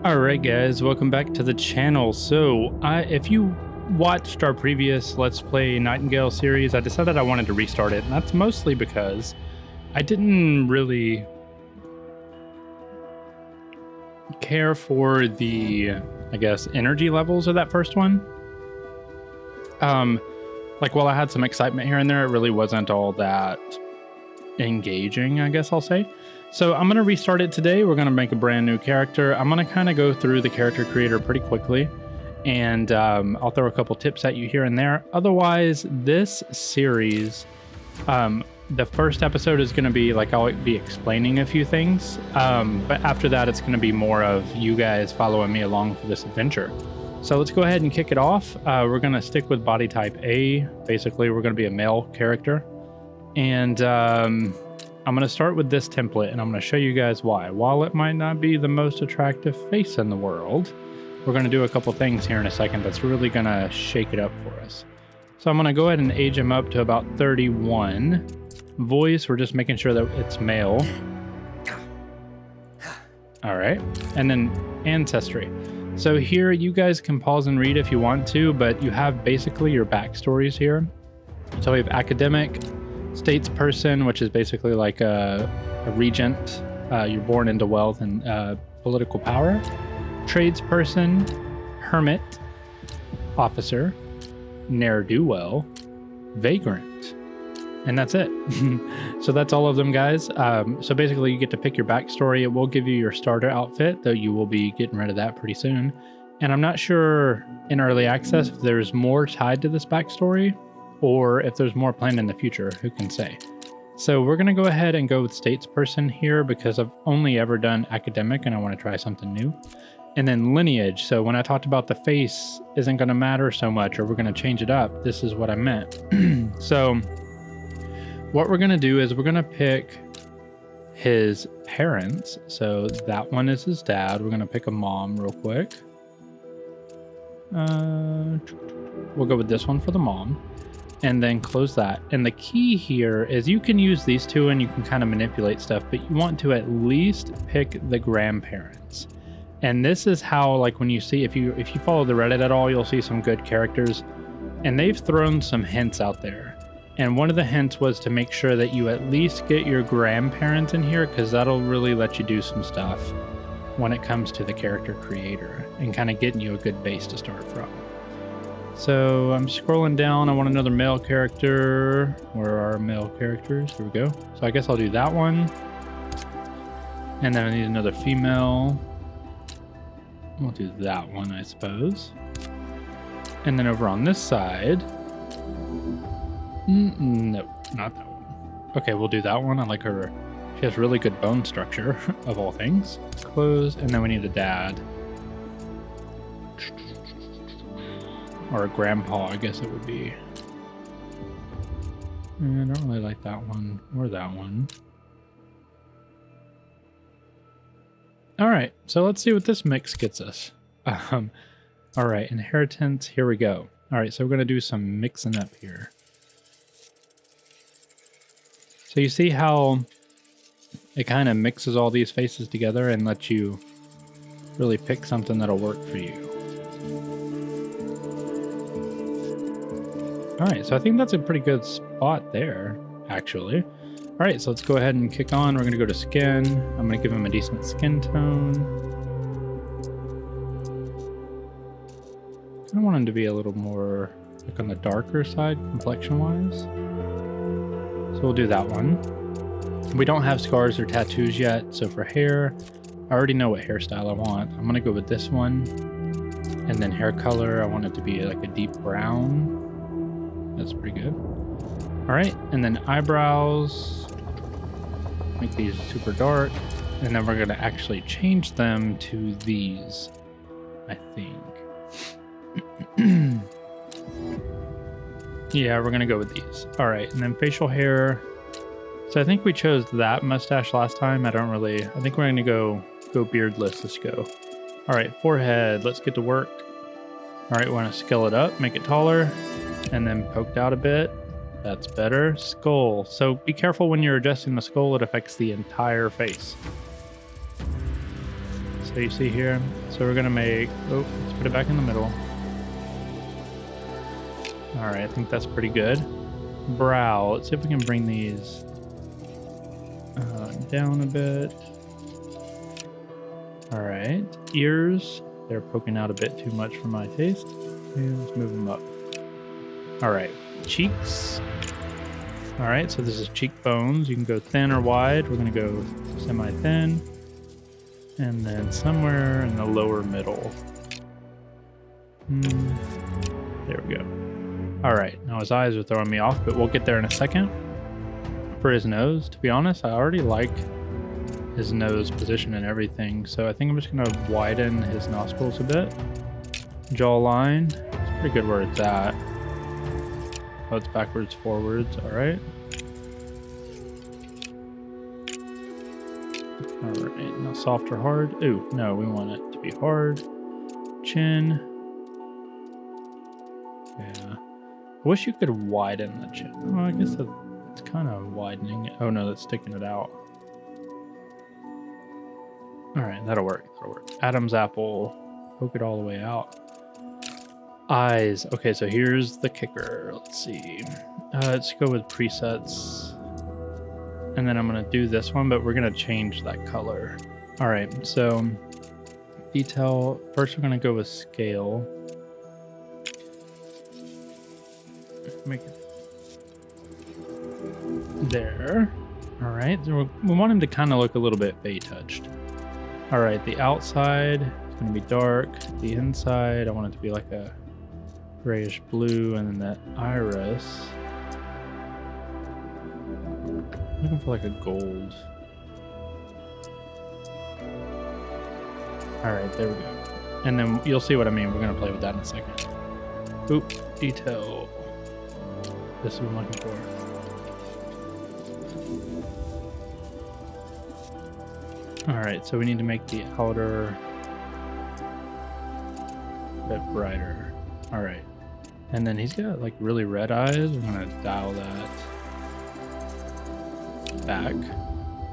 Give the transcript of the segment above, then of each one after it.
Alright guys, welcome back to the channel. So if you watched our previous Let's Play Nightingale series, I decided I wanted to restart it, and that's mostly because I didn't really care for the, I guess, energy levels of that first one. Like while I had some excitement here and there, it really wasn't all that engaging, I guess I'll say. So I'm going to restart it today. We're going to make a brand new character. I'm going to kind of go through the character creator pretty quickly, and I'll throw a couple tips at you here and there. Otherwise, this series, the first episode is going to be like I'll be explaining a few things, but after that it's going to be more of you guys following me along for this adventure. So let's go ahead and kick it off. We're going to stick with body type A. Basically, we're going to be a male character, and I'm going to start with this template, and I'm going to show you guys why. While it might not be the most attractive face in the world, we're going to do a couple things here in a second that's really going to shake it up for us. So I'm going to go ahead and age him up to about 31. Voice, we're just making sure that it's male. All right. And then ancestry. So here you guys can pause and read if you want to, but you have basically your backstories here. So we have academic, statesperson, which is basically like a regent. You're born into wealth and political power. Tradesperson, hermit, officer, ne'er-do-well, vagrant, and that's it. So that's all of them, guys. So basically you get to pick your backstory. It will give you your starter outfit, though you will be getting rid of that pretty soon. And I'm not sure in early access if there's more tied to this backstory, or if there's more planned in the future, who can say. So we're going to go ahead and go with statesperson here because I've only ever done academic and I want to try something new. And then lineage. So when I talked about the face isn't going to matter so much, or we're going to change it up, this is what I meant. So what we're going to do is we're going to pick his parents. So that one is his dad. We're going to pick a mom real quick. We'll go with this one for the mom. And then close that. And the key here is you can use these two and you can kind of manipulate stuff, but you want to at least pick the grandparents. And this is how, like, when you see, if you follow the Reddit at all, you'll see some good characters, and they've thrown some hints out there. And one of the hints was to make sure that you at least get your grandparents in here, because that'll really let you do some stuff when it comes to the character creator and kind of getting you a good base to start from. So I'm scrolling down. I want another male character. Where are our male characters? Here we go. So I guess I'll do that one. And then I need another female. We'll do that one, I suppose. And then over on this side. No, not that one. Okay, we'll do that one. I like her. She has really good bone structure, of all things. Close. And then we need a dad. Or a grandpa, I guess it would be. I don't really like that one or that one. All right, so let's see what this mix gets us. All right, inheritance, here we go. All right, so we're gonna do some mixing up here. So you see how it kind of mixes all these faces together and lets you really pick something that'll work for you. All right, so I think that's a pretty good spot there, actually. All right, so let's go ahead and kick on. We're gonna go to skin. I'm gonna give him a decent skin tone. I want him to be a little more like on the darker side, complexion-wise. So we'll do that one. We don't have scars or tattoos yet, so for hair, I already know what hairstyle I want. I'm gonna go with this one. And then hair color, I want it to be like a deep brown. That's pretty good. All right, and then eyebrows, make these super dark, and then we're gonna actually change them to these, I think. Yeah, we're gonna go with these. All right, and then facial hair. So I think we chose that mustache last time. I think we're gonna go beardless. Let's go. All right, forehead, let's get to work. All right, we wanna scale it up, make it taller. And then poked out a bit. That's better. Skull. So be careful when you're adjusting the skull, it affects the entire face. So you see here, so we're gonna make, oh, let's put it back in the middle. All right, I think that's pretty good. Brow, let's see if we can bring these down a bit. All right, ears, they're poking out a bit too much for my taste. Okay, let's move them up. All right, cheeks. All right, so this is cheekbones. You can go thin or wide. We're gonna go semi-thin. And then somewhere in the lower middle. There we go. All right, now his eyes are throwing me off, but we'll get there in a second. For his nose, to be honest, I already like his nose position and everything, so I think I'm just gonna widen his nostrils a bit. Jawline, it's pretty good where it's at. Oh, it's backwards, forwards, all right. All right, now soft or hard? Ooh, no, we want it to be hard. Chin. Yeah. I wish you could widen the chin. Oh, I guess it's kind of widening it. Oh no, that's sticking it out. All right, that'll work. That'll work. Adam's apple. Poke it all the way out. Eyes. Okay, so here's the kicker. Let's see. Let's go with presets. And then I'm going to do this one, but we're going to change that color. All right, so detail. First, we're going to go with scale. Make it there. All right, so we want him to kind of look a little bit Fey touched. All right, the outside is going to be dark. The inside, I want it to be like a grayish blue, and then the iris. I'm looking for like a gold. All right, there we go. And then you'll see what I mean. We're going to play with that in a second. Oop, detail. This is what I'm looking for. All right, so we need to make the outer a bit brighter. All right, and then he's got like really red eyes. I'm gonna dial that back.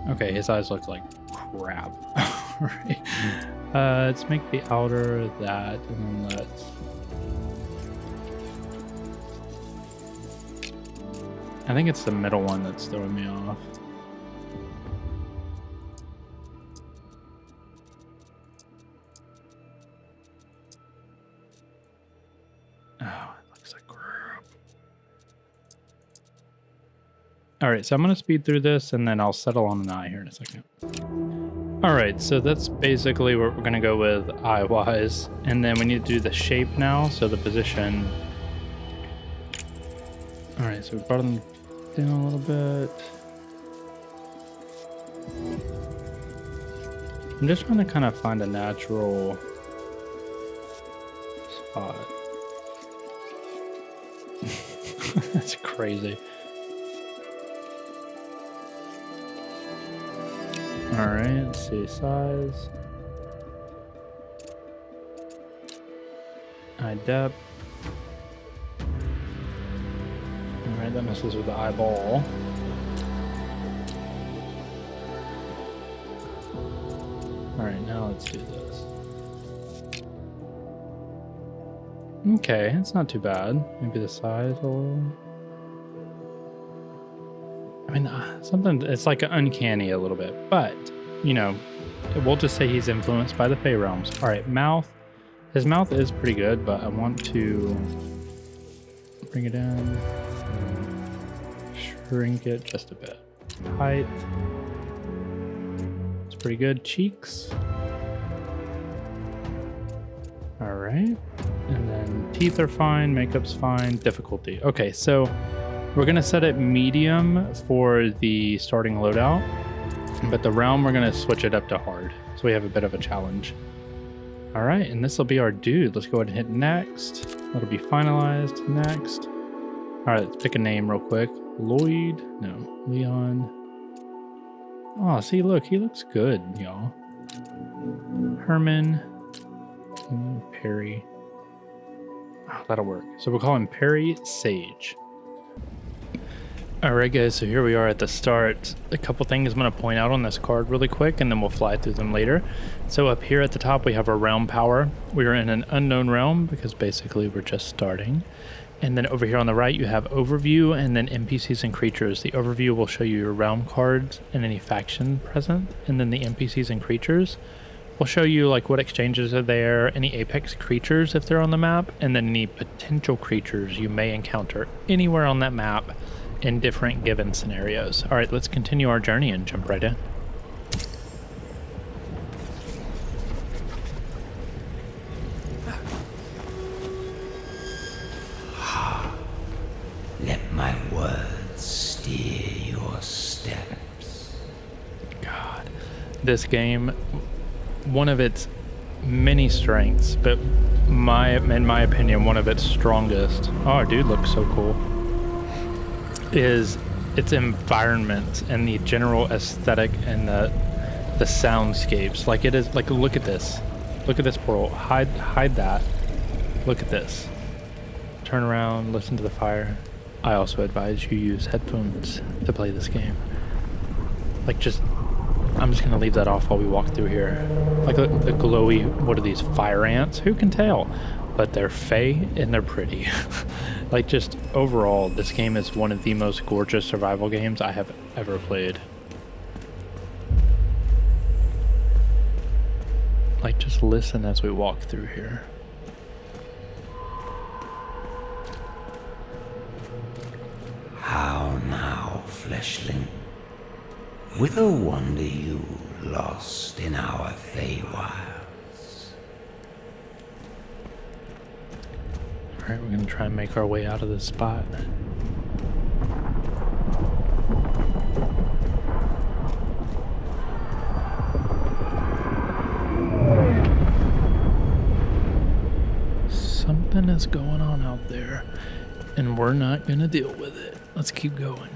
Okay, his eyes look like crap. All right, let's make the outer that, and then let's. I think it's the middle one that's throwing me off. All right, so I'm going to speed through this, and then I'll settle on an eye here in a second. All right, so that's basically what we're going to go with eye-wise. And then we need to do the shape now, so the position. All right, so we brought them down a little bit. I'm just trying to kind of find a natural spot. That's crazy. All right, let's see, size. Eye depth. All right, that messes with the eyeball. All right, now let's do this. Okay, it's not too bad. Maybe the size a little. I mean, something, it's like uncanny a little bit, but, you know, we'll just say he's influenced by the Fey realms. All right, mouth. His mouth is pretty good, but I want to bring it down, shrink it just a bit. Height. It's pretty good. Cheeks. All right. And then teeth are fine, makeup's fine, difficulty. Okay, so we're gonna set it medium for the starting loadout, but the realm we're gonna switch it up to hard, so we have a bit of a challenge. All right, and this will be our dude. Let's go ahead and hit next. That'll be finalized. Next. All right, let's pick a name real quick. Lloyd, no, Leon. Oh, see, look, he looks good, y'all. Herman, Perry. Oh, that'll work. So we'll call him Perry Sage. Alright guys, so here we are at the start. A couple things I'm going to point out on this card really quick, and then we'll fly through them later. So up here at the top we have our realm power. We are in an unknown realm because basically we're just starting. And then over here on the right you have overview and then NPCs and creatures. The overview will show you your realm cards and any faction present, and then the NPCs and creatures will show you like what exchanges are there, any apex creatures if they're on the map, and then any potential creatures you may encounter anywhere on that map in different given scenarios. All right, let's continue our journey and jump right in. Let my words steer your steps. God, this game, one of its many strengths, but in my opinion, one of its strongest. Oh, dude, looks so cool. Is its environment and the general aesthetic and the soundscapes. Like it is like, look at this world. Hide that. Look at this. Turn around, listen to the fire. I also advise you use headphones to play this game. Like I'm just gonna leave that off while we walk through here. Like the glowy, what are these, fire ants? Who can tell? But they're fey and they're pretty. Like just overall, this game is one of the most gorgeous survival games I have ever played. Like just listen as we walk through here. How now, fleshling? Whither wander you, lost in our Feywild? Alright, we're gonna try and make our way out of this spot. Something is going on out there, and we're not gonna deal with it. Let's keep going.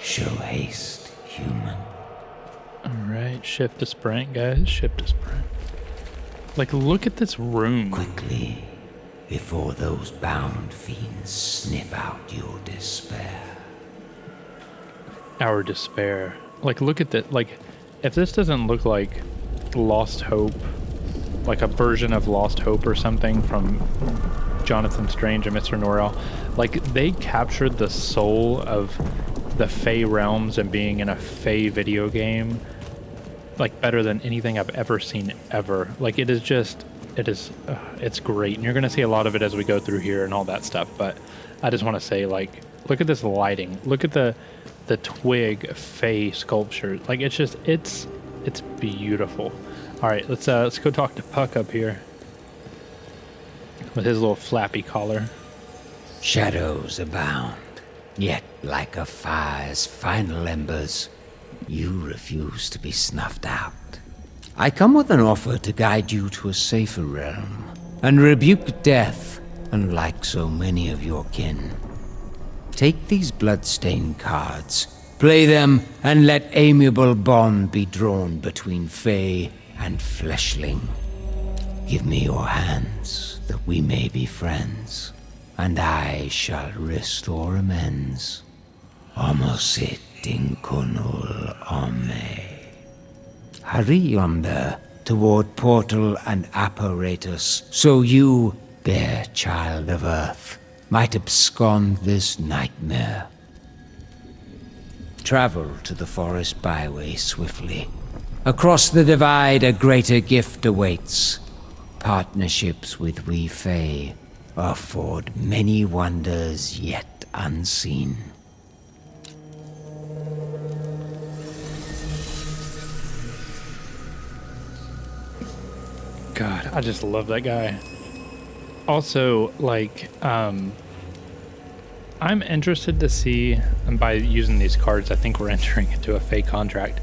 Show haste, human. Alright, shift to sprint, guys. Shift to sprint. Like, look at this room. Quickly, before those bound fiends snip out your despair. Our despair. Like, look at that. Like, if this doesn't look like Lost Hope, like a version of Lost Hope or something from Jonathan Strange and Mr. Norrell, like, they captured the soul of the Fey realms and being in a Fey video game, like, better than anything I've ever seen ever. Like, it is just, it's great. And you're going to see a lot of it as we go through here and all that stuff. But I just want to say, like, look at this lighting. Look at the twig Fey sculpture. Like, it's just, it's beautiful. All right, let's go talk to Puck up here with his little flappy collar. Shadows abound, yet like a fire's final embers, you refuse to be snuffed out. I come with an offer to guide you to a safer realm, and rebuke death, unlike so many of your kin. Take these bloodstained cards, play them, and let amiable bond be drawn between Fey and fleshling. Give me your hands, that we may be friends, and I shall restore amends. Homosit inconul ome. Hurry yonder, toward portal and apparatus, so you, bare child of earth, might abscond this nightmare. Travel to the forest byway swiftly. Across the divide a greater gift awaits. Partnerships with we Fey afford many wonders yet unseen. God, I just love that guy. Also, like, I'm interested to see, and by using these cards, I think we're entering into a Fey contract,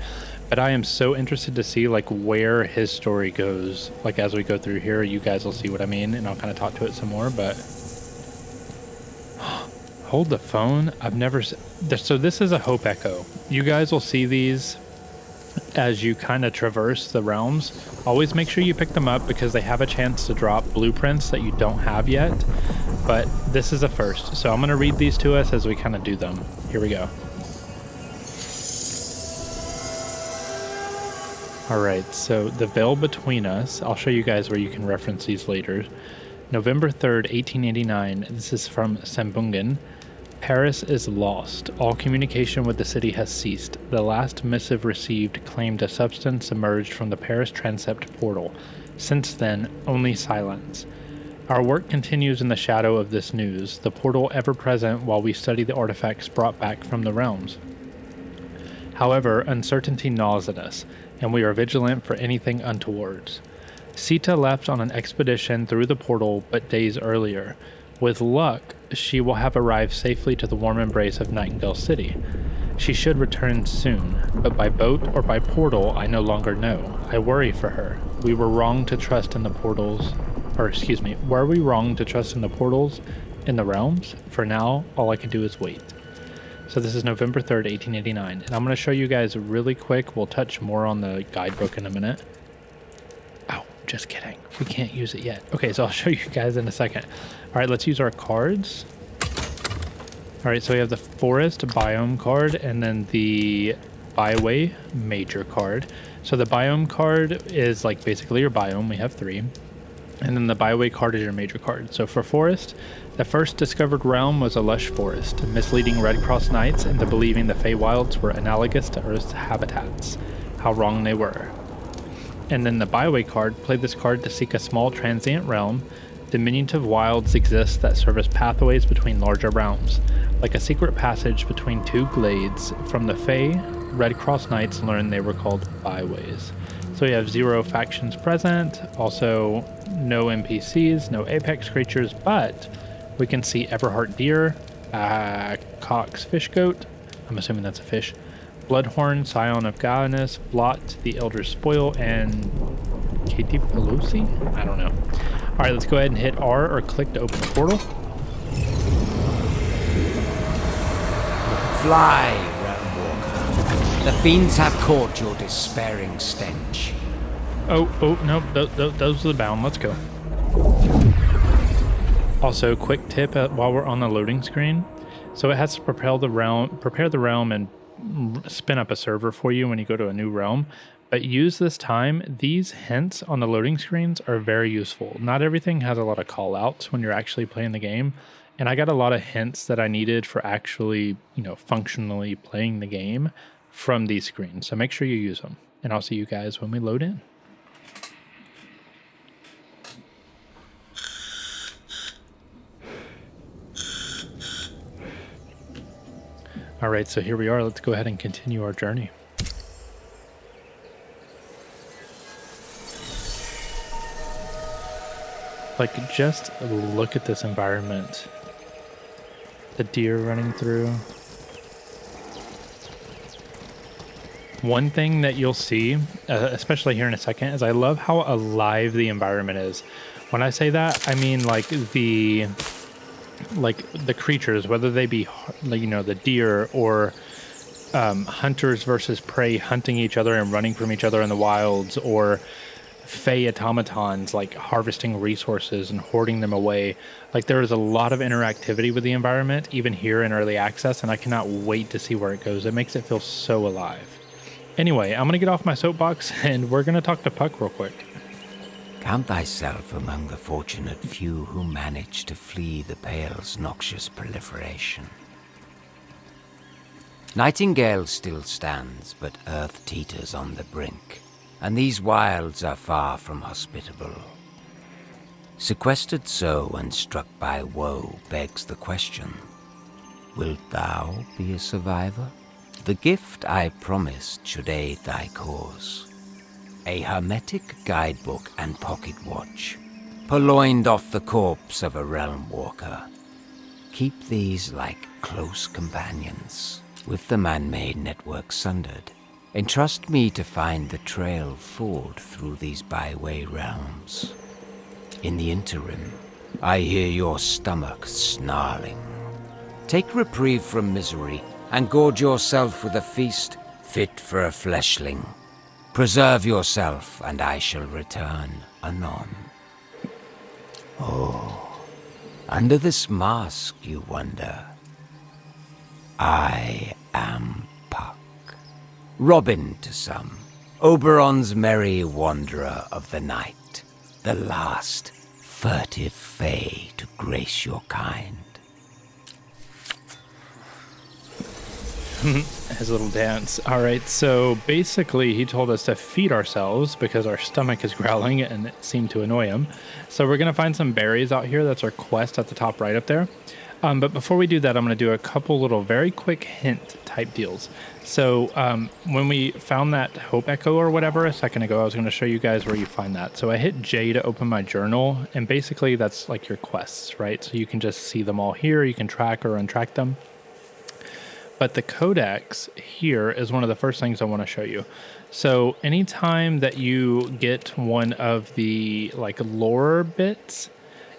but I am so interested to see, like, where his story goes. Like, as we go through here, you guys will see what I mean, and I'll kind of talk to it some more, but... Hold the phone. I've never... So this is a Hope Echo. You guys will see these as you kind of traverse the realms. Always make sure you pick them up because they have a chance to drop blueprints that you don't have yet. but this is a first. So I'm going to read these to us as we kind of do them. Here we go. All right, so the veil between us, I'll show you guys where you can reference these later. November 3rd, 1889, this is from Sambungan. Paris is lost. All communication with the city has ceased. The last missive received claimed a substance emerged from the Paris transept portal. Since then, only silence. Our work continues in the shadow of this news, the portal ever present while we study the artifacts brought back from the realms. However, uncertainty gnaws at us, and we are vigilant for anything untowards. Sita left on an expedition through the portal but days earlier. With luck, she will have arrived safely to the warm embrace of Nightingale City. She should return soon, but by boat or by portal I no longer know. I worry for her. We were wrong to trust in the portals, were we wrong to trust in the portals in the realms? For now, all I can do is wait. So this is November 3rd, 1889, and I'm going to show you guys really quick. We'll touch more on the guidebook in a minute. Oh, just kidding. We can't use it yet. Okay, so I'll show you guys in a second. All right, let's use our cards. All right, so we have the Forest Biome card and then the Byway Major card. So the Biome card is like basically your biome. We have 3. And then the Byway card is your major card. So for Forest, the first discovered realm was a lush forest, misleading Red Cross Knights into believing the Feywilds were analogous to Earth's habitats. How wrong they were. And then the Byway card, play this card to seek a small transient realm. Diminutive wilds exist that serve as pathways between larger realms. Like a secret passage between 2 glades, from the Fey, Red Cross Knights learned they were called Byways. So we have 0 factions present, also no NPCs, no apex creatures, but we can see Everheart Deer, Cox Fish Goat, I'm assuming that's a fish, Bloodhorn, Scion of Galanus, Blot, the Elder Spoil, and Katie Pelosi? I don't know. All right, let's go ahead and hit R or click to open the portal. Fly, Realm Walker. The fiends have caught your despairing stench. Oh, no, those are the bound. Let's go. Also, quick tip while we're on the loading screen. So it has to prepare the realm and spin up a server for you when you go to a new realm. But use this time. These hints on the loading screens are very useful. Not everything has a lot of call outs when you're actually playing the game. And I got a lot of hints that I needed for actually, functionally playing the game from these screens. So make sure you use them. And I'll see you guys when we load in. All right, so here we are. Let's go ahead and continue our journey. Like, just look at this environment. The deer running through. One thing that you'll see, especially here in a second, is I love how alive the environment is. When I say that, I mean like the creatures, whether they be, the deer or hunters versus prey hunting each other and running from each other in the wilds, or fey automatons like harvesting resources and hoarding them away. Like, there is a lot of interactivity with the environment, even here in early access, and I cannot wait to see where it goes. It makes it feel so alive. Anyway, I'm going to get off my soapbox and we're going to talk to Puck real quick. Count thyself among the fortunate few who manage to flee the Pale's noxious proliferation. Nightingale still stands, but Earth teeters on the brink, and these wilds are far from hospitable. Sequestered so and struck by woe begs the question, wilt thou be a survivor? The gift I promised should aid thy cause. A hermetic guidebook and pocket watch, purloined off the corpse of a realm walker. Keep these like close companions, with the man-made network sundered. Entrust me to find the trail forward through these byway realms. In the interim, I hear your stomach snarling. Take reprieve from misery, and gorge yourself with a feast fit for a fleshling. Preserve yourself, and I shall return anon. Oh, Under this mask, you wonder. I am Puck. Robin to some. Oberon's merry wanderer of the night. The last furtive fae to grace your kind. His little dance. All right, so basically he told us to feed ourselves because our stomach is growling and it seemed to annoy him. So we're going to find some berries out here. That's our quest at the top right up there. But before we do that, I'm going to do a couple little very quick hint type deals. So when we found that Hope Echo or whatever a second ago, I was going to show you guys where you find that. So I hit J to open my journal, and basically that's like your quests, right? So you can just see them all here. You can track or untrack them. But the codex here is one of the first things I want to show you. So anytime that you get one of the like lore bits,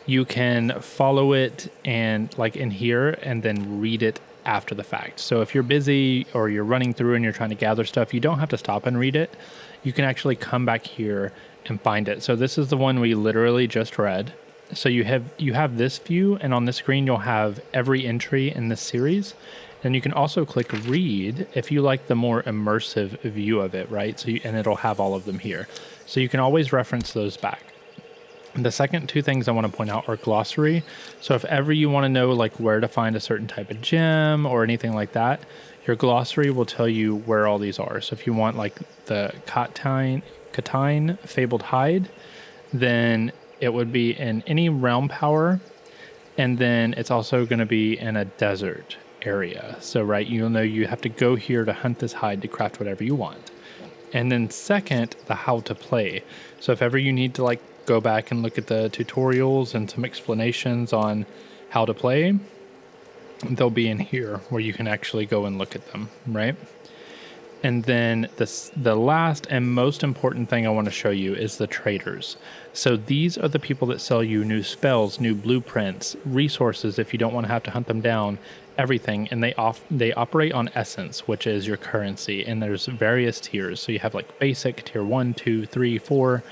you can follow it and like in here and then read it after the fact. So if you're busy or you're running through and you're trying to gather stuff, you don't have to stop and read it. You can actually come back here and find it. So this is the one we literally just read. So you have this view, and on this screen you'll have every entry in this series. And you can also click read if you like the more immersive view of it, right? So and it'll have all of them here. So you can always reference those back. The second two things I want to point out are glossary. So if ever you want to know like where to find a certain type of gem or anything like that, your glossary will tell you where all these are. So if you want like the Catine Fabled Hide, then it would be in any realm power. And then it's also going to be in a desert area. So right, you'll know you have to go here to hunt this hide to craft whatever you want. And then second, the how to play. So if ever you need to like go back and look at the tutorials and some explanations on how to play, they'll be in here where you can actually go and look at them, right? And then the last and most important thing I want to show you is the traders. So these are the people that sell you new spells, new blueprints, resources if you don't want to have to hunt them down, everything. And they operate on essence, which is your currency. And there's various tiers. So you have like basic, tier 1, 2, 3, 4,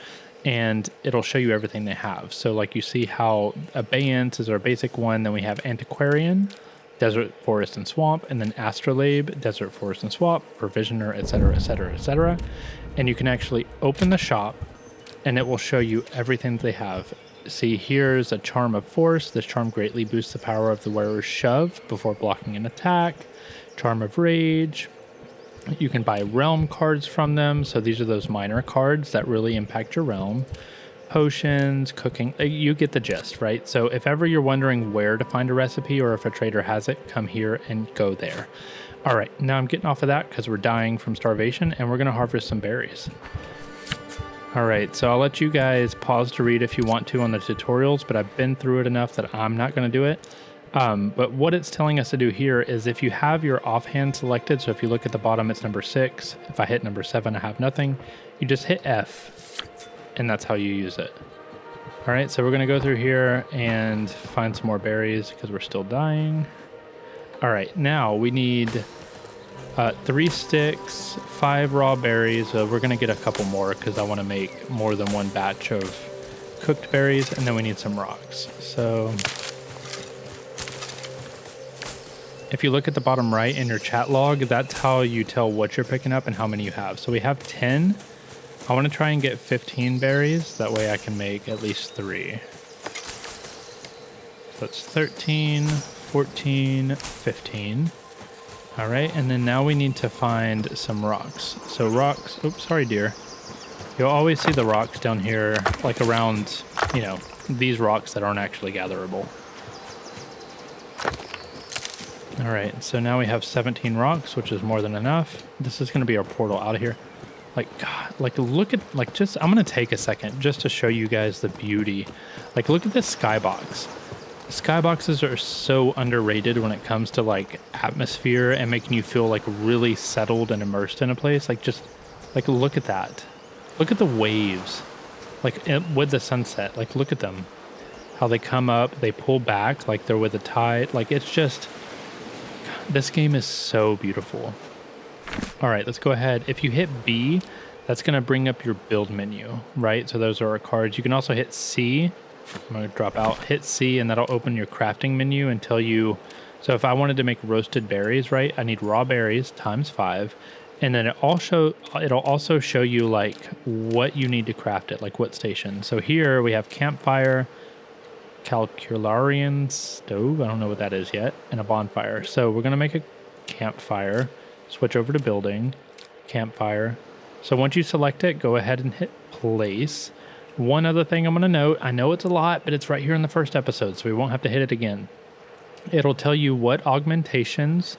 and it'll show you everything they have. So like you see how Abeyance is our basic one. Then we have Antiquarian, Desert, Forest, and Swamp, and then Astrolabe, Desert, Forest, and Swamp, Provisioner, etc., etc., etc. And you can actually open the shop, and it will show you everything they have. See, here's a Charm of Force. This charm greatly boosts the power of the wearer's shove before blocking an attack. Charm of Rage. You can buy realm cards from them. So these are those minor cards that really impact your realm. Potions, cooking, you get the gist, right? So if ever you're wondering where to find a recipe or if a trader has it, come here and go there. All right, now I'm getting off of that because we're dying from starvation and we're going to harvest some berries. All right, so I'll let you guys pause to read if you want to on the tutorials, but I've been through it enough that I'm not going to do it. But what it's telling us to do here is if you have your offhand selected, so if you look at the bottom, it's number 6. If I hit number 7, I have nothing. You just hit F. And that's how you use it. All right, so we're gonna go through here and find some more berries because we're still dying. All right, now we need 3 sticks, 5 raw berries. We're gonna get a couple more because I wanna make more than one batch of cooked berries, and then we need some rocks. So if you look at the bottom right in your chat log, that's how you tell what you're picking up and how many you have. So we have 10. I want to try and get 15 berries. That way I can make at least 3. So that's 13, 14, 15. All right, and then now we need to find some rocks. So rocks, oops, sorry dear. You'll always see the rocks down here, like around, you know, these rocks that aren't actually gatherable. All right, so now we have 17 rocks, which is more than enough. This is going to be our portal out of here. Like, God, like look at, like just, I'm going to take a second just to show you guys the beauty. Like, look at this skybox. Skyboxes are so underrated when it comes to like atmosphere and making you feel like really settled and immersed in a place. Like, just, like, look at that. Look at the waves. Like, with the sunset, like, look at them. How they come up, they pull back, like they're with the tide. Like, it's just, this game is so beautiful. All right, let's go ahead. If you hit B, that's going to bring up your build menu, right? So those are our cards. You can also hit C I'm going to drop out, hit C, and that'll open your crafting menu and tell you. So if I wanted to make roasted berries, right, I need raw berries times 5. And then it'll also show you like what you need to craft it, like what station. So here we have campfire, calcularian stove, I don't know what that is yet, and a bonfire. So we're going to make a campfire, switch over to building, campfire. So once you select it, go ahead and hit place. One other thing I'm going to note, I know it's a lot, but it's right here in the first episode, so we won't have to hit it again. It'll tell you what augmentations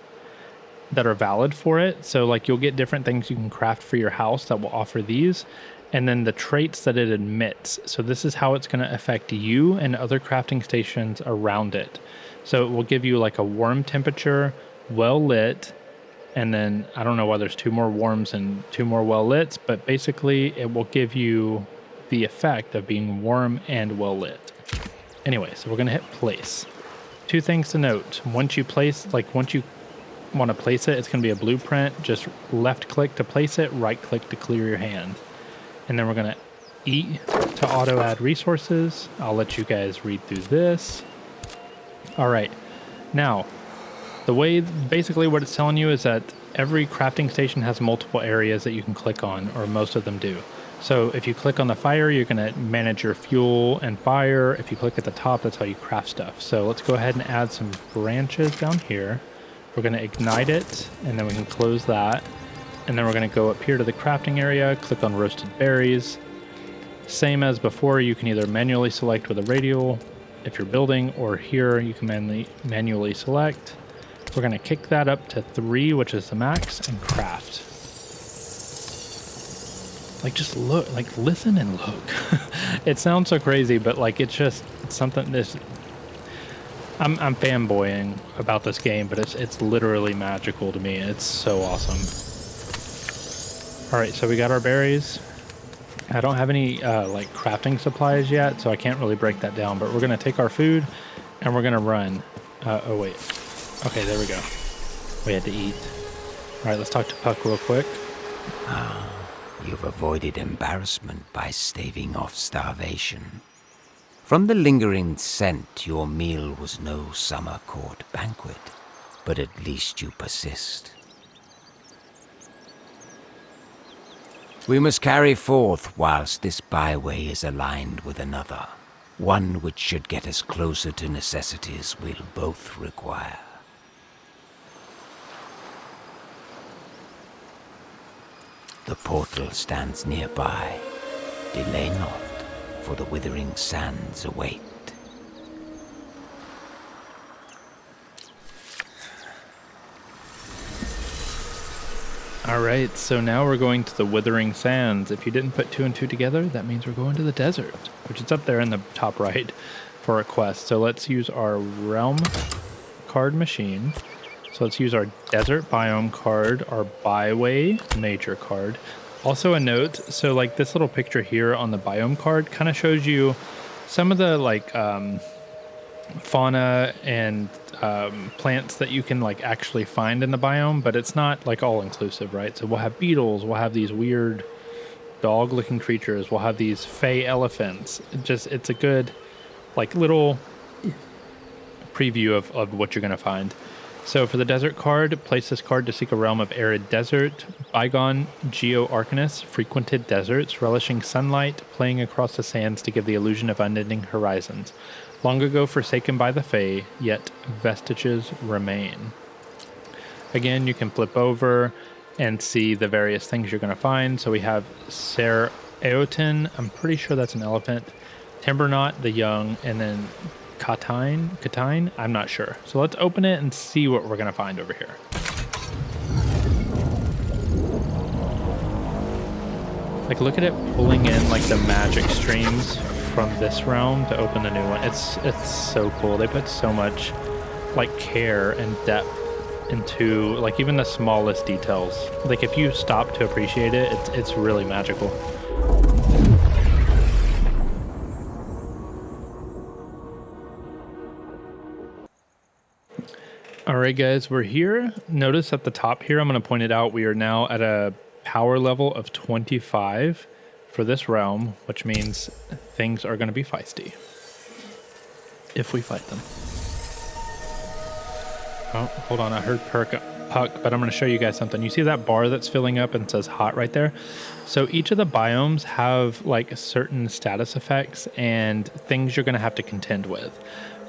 that are valid for it. So like you'll get different things you can craft for your house that will offer these, and then the traits that it admits. So this is how it's going to affect you and other crafting stations around it. So it will give you like a warm temperature, well lit, and then I don't know why there's 2 more warms and 2 more well lits, but basically it will give you the effect of being warm and well lit. Anyway, so we're going to hit place. 2 things to note. Once you want to place it, it's going to be a blueprint. Just left click to place it, right click to clear your hand. And then we're going to E to auto add resources. I'll let you guys read through this. All right. Now, basically what it's telling you is that every crafting station has multiple areas that you can click on, or most of them do. So if you click on the fire, you're going to manage your fuel and fire. If you click at the top, that's how you craft stuff. So let's go ahead and add some branches down here. We're going to ignite it, and then we can close that. And then we're going to go up here to the crafting area, click on roasted berries. Same as before, you can either manually select with a radial if you're building, or here you can manually select. We're going to kick that up to 3, which is the max, and craft. Like, just look, like, listen and look. It sounds so crazy, but like, it's something I'm fanboying about this game, but it's literally magical to me. It's so awesome. All right, so we got our berries. I don't have any like crafting supplies yet, so I can't really break that down, but we're gonna take our food and we're gonna run. Oh wait, okay, there we go. We had to eat. All right, let's talk to Puck real quick. You've avoided embarrassment by staving off starvation. From the lingering scent, your meal was no summer court banquet, but at least you persist. We must carry forth whilst this byway is aligned with another, one which should get us closer to necessities we'll both require. The portal stands nearby. Delay not, for the withering sands await. All right, so now we're going to the Withering Sands. If you didn't put 2 and 2 together, that means we're going to the desert, which is up there in the top right for a quest. So let's use our Realm card machine. So let's use our Desert Biome card, our Byway major card. Also a note, so like this little picture here on the Biome card kind of shows you some of the like fauna and plants that you can like actually find in the biome, but it's not like all inclusive, right? So we'll have beetles, we'll have these weird dog looking creatures, we'll have these fey elephants. It's a good like little preview of what you're going to find. So for the desert card, place this card to seek a realm of arid desert. Bygone Geo-Arcanus frequented deserts, relishing sunlight, playing across the sands to give the illusion of unending horizons. Long ago forsaken by the Fae, yet vestiges remain. Again, you can flip over and see the various things you're going to find. So we have Ser Eoten, I'm pretty sure that's an elephant, Timberknot the young, and then Katine, I'm not sure. So let's open it and see what we're going to find over here. Like, look at it pulling in like the magic streams from this realm to open the new one. It's so cool. They put so much like care and depth into like even the smallest details. Like if you stop to appreciate it, it's really magical. All right, guys, we're here. Notice at the top here, I'm going to point it out. We are now at a power level of 25 for this realm, which means things are going to be feisty. if we fight them. Oh, hold on. I heard Puck, but I'm going to show you guys something. You see that bar that's filling up and says hot right there? So each of the biomes have like certain status effects and things you're going to have to contend with.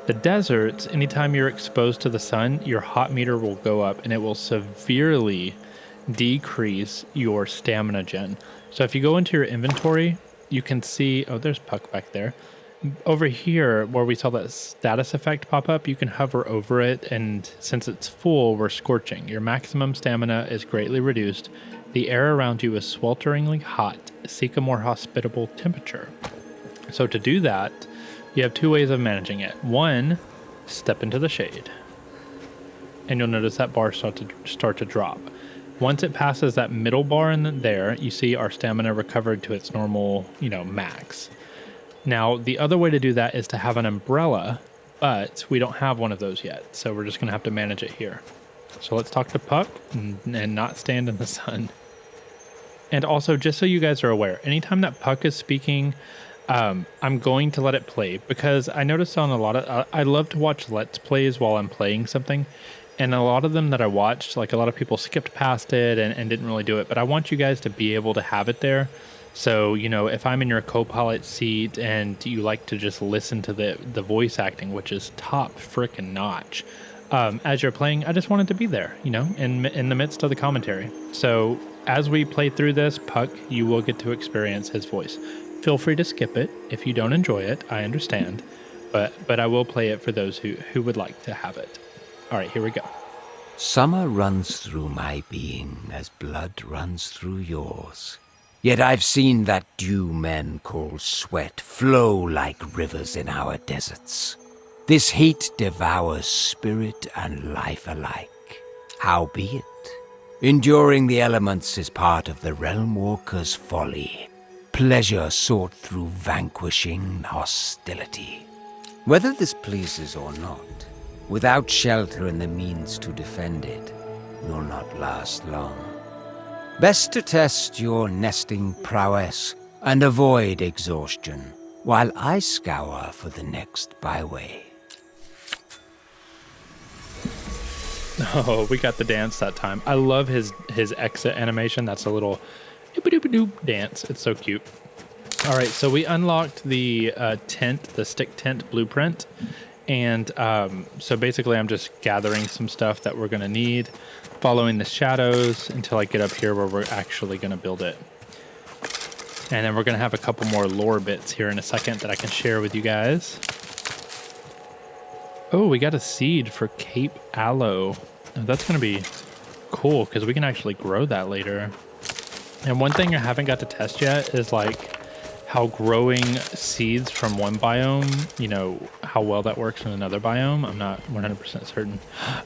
The deserts, anytime you're exposed to the sun, your hot meter will go up and it will severely decrease your stamina gen. So if you go into your inventory, you can see, oh, there's Puck back there. Over here, where we saw that status effect pop up, you can hover over it, and since it's full, we're scorching. Your maximum stamina is greatly reduced. The air around you is swelteringly hot. Seek a more hospitable temperature. So to do that, you have two ways of managing it. One, step into the shade, and you'll notice that bar start to drop. Once it passes that middle bar in there, you see our stamina recovered to its normal, max. Now, the other way to do that is to have an umbrella, but we don't have one of those yet, so we're just going to have to manage it here. So let's talk to Puck and not stand in the sun. And also, just so you guys are aware, anytime that Puck is speaking, I'm going to let it play, because I noticed on a lot of... I love to watch Let's Plays while I'm playing something, and a lot of them that I watched, like a lot of people skipped past it and didn't really do it, but I want you guys to be able to have it there. So, if I'm in your co-pilot seat and you like to just listen to the voice acting, which is top frickin' notch, as you're playing, I just want it to be there, in the midst of the commentary. So as we play through this, Puck, you will get to experience his voice. Feel free to skip it if you don't enjoy it. I understand, but I will play it for those who would like to have it. All right, here we go. Summer runs through my being as blood runs through yours. Yet I've seen that dew men call sweat flow like rivers in our deserts. This heat devours spirit and life alike. Howbeit, enduring the elements is part of the Realm Walker's folly. Pleasure sought through vanquishing hostility. Whether this pleases or not, without shelter and the means to defend it, you'll not last long. Best to test your nesting prowess and avoid exhaustion, while I scour for the next byway. Oh, we got the dance that time. I love his exit animation. That's a little doop-a-doop-a-doop dance. It's so cute. All right, so we unlocked the tent, the stick tent blueprint. And so basically I'm just gathering some stuff that we're going to need, following the shadows until I get up here where we're actually going to build it. And then we're going to have a couple more lore bits here in a second that I can share with you guys. Oh, we got a seed for Cape Aloe. Oh, that's going to be cool because we can actually grow that later. And one thing I haven't got to test yet is like how growing seeds from one biome, how well that works in another biome. I'm not 100% certain.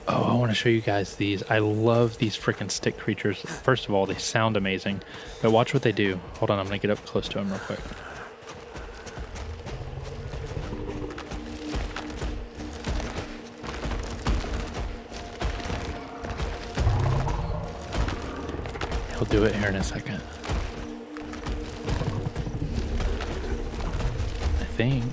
Oh, I want to show you guys these. I love these freaking stick creatures. First of all, they sound amazing, but watch what they do. Hold on, I'm going to get up close to them real quick. He'll do it here in a second. Think.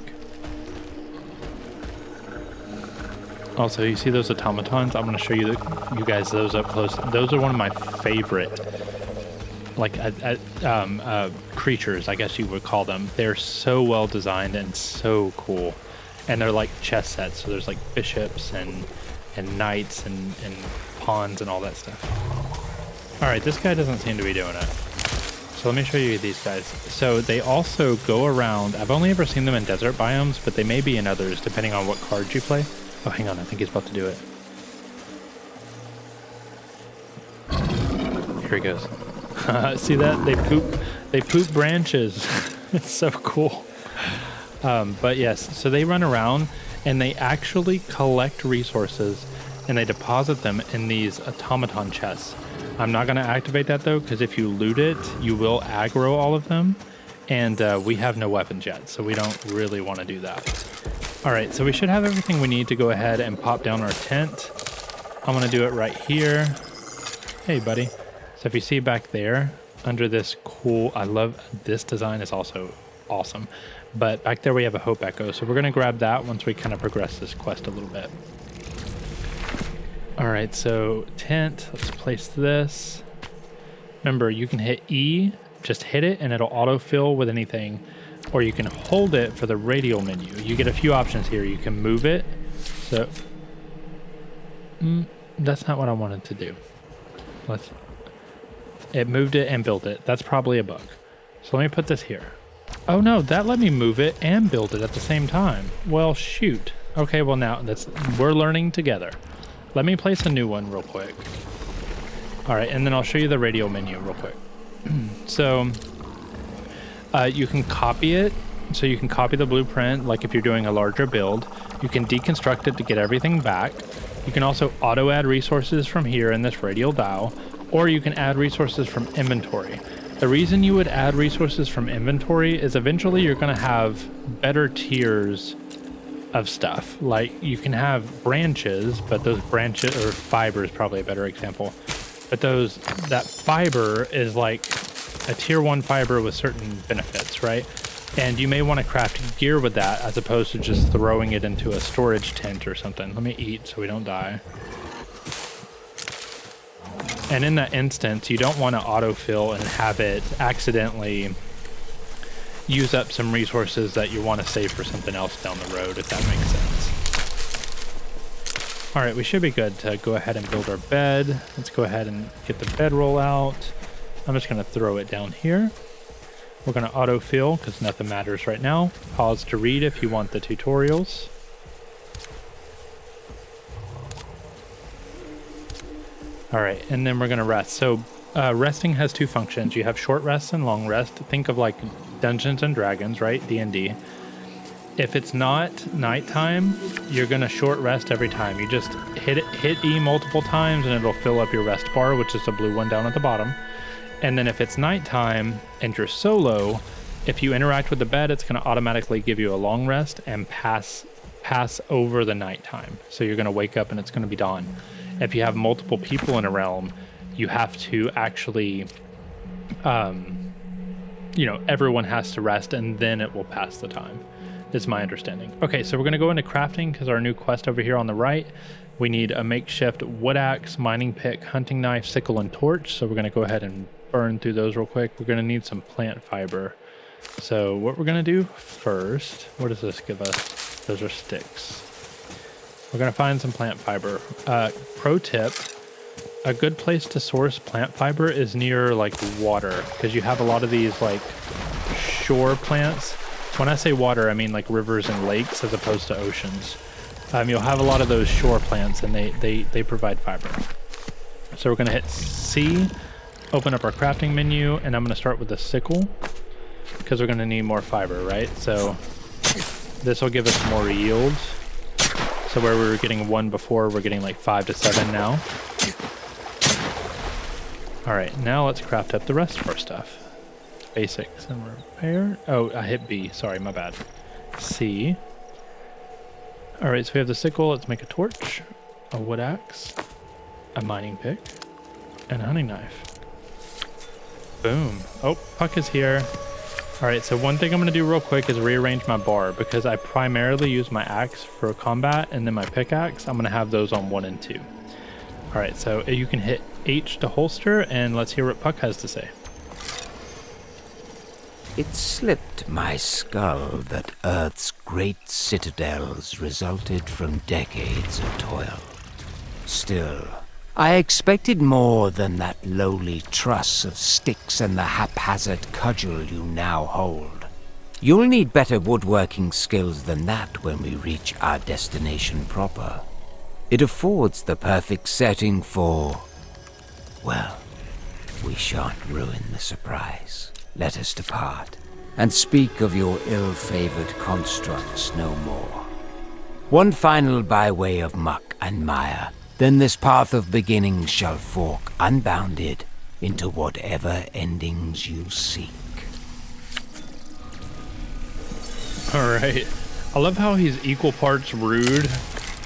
Also, you see those automatons? I'm going to show you guys those up close. Those are one of my favorite, creatures, I guess you would call them. They're so well designed and so cool, and they're like chess sets. So there's like bishops and knights and pawns and all that stuff. All right, this guy doesn't seem to be doing it. So let me show you these guys. So they also go around. I've only ever seen them in desert biomes, but they may be in others depending on what cards you play. Oh, hang on. I think he's about to do it. Here he goes. See that? They poop branches. It's so cool. But yes, so they run around and they actually collect resources and they deposit them in these automaton chests. I'm not going to activate that though, because if you loot it, you will aggro all of them. And we have no weapons yet, so we don't really want to do that. All right, so we should have everything we need to go ahead and pop down our tent. I'm going to do it right here. Hey, buddy. So if you see back there, under this cool, I love this design is also awesome. But back there we have a Hope Echo, so we're going to grab that once we kind of progress this quest a little bit. All right, so tent, let's place this. Remember, you can hit E, just hit it, and it'll autofill with anything, or you can hold it for the radial menu. You get a few options here. You can move it. So, that's not what I wanted to do. It moved it and built it. That's probably a bug. So let me put this here. Oh no, that let me move it and build it at the same time. Well, shoot. Okay, well now we're learning together. Let me place a new one real quick. All right, and then I'll show you the radial menu real quick. So you can copy it. So you can copy the blueprint, like if you're doing a larger build. You can deconstruct it to get everything back. You can also auto add resources from here in this radial dial, or you can add resources from inventory. The reason you would add resources from inventory is eventually you're going to have better tiers of stuff. Like you can have branches, but those branches, or fiber is probably a better example, but that fiber is like a tier 1 fiber with certain benefits, right? And you may want to craft gear with that as opposed to just throwing it into a storage tent or something. Let me eat so we don't die. And in that instance, you don't want to autofill and have it accidentally use up some resources that you want to save for something else down the road, if that makes sense. All right, we should be good to go ahead and build our bed. Let's go ahead and get the bedroll out. I'm just going to throw it down here. We're going to autofill because nothing matters right now. Pause to read if you want the tutorials. All right, and then we're going to rest. So resting has two functions. You have short rest and long rest. Think of like Dungeons and Dragons, right? D&D. If it's not nighttime, you're going to short rest every time. You just hit E multiple times and it'll fill up your rest bar, which is the blue one down at the bottom. And then if it's nighttime and you're solo, if you interact with the bed, it's going to automatically give you a long rest and pass over the nighttime. So you're going to wake up and it's going to be dawn. If you have multiple people in a realm, you have to actually, everyone has to rest and then it will pass the time, is my understanding. Okay, so we're going to go into crafting because our new quest over here on the right, we need a makeshift wood axe, mining pick, hunting knife, sickle, and torch. So we're going to go ahead and burn through those real quick. We're going to need some plant fiber. So what we're going to do first, what does this give us? Those are sticks. We're going to find some plant fiber. Pro tip, a good place to source plant fiber is near like water, because you have a lot of these like shore plants. When I say water, I mean like rivers and lakes as opposed to oceans. You'll have a lot of those shore plants and they provide fiber. So we're going to hit C, open up our crafting menu, and I'm going to start with the sickle because we're going to need more fiber, right? So this will give us more yield. So where we were getting 1 before, we're getting like 5 to 7 now. All right, now let's craft up the rest of our stuff. Basics and repair. Oh, I hit B. Sorry, my bad. C. All right, so we have the sickle. Let's make a torch, a wood axe, a mining pick, and a hunting knife. Boom. Oh, Puck is here. All right, so one thing I'm going to do real quick is rearrange my bar because I primarily use my axe for combat and then my pickaxe. I'm going to have those on 1 and 2. All right, so you can hit H to holster, and let's hear what Puck has to say. It slipped my skull that Earth's great citadels resulted from decades of toil. Still, I expected more than that lowly truss of sticks and the haphazard cudgel you now hold. You'll need better woodworking skills than that when we reach our destination proper. It affords the perfect setting for... well, we shan't ruin the surprise. Let us depart, and speak of your ill-favored constructs no more. One final byway of muck and mire, then this path of beginnings shall fork unbounded into whatever endings you seek. All right. I love how he's equal parts rude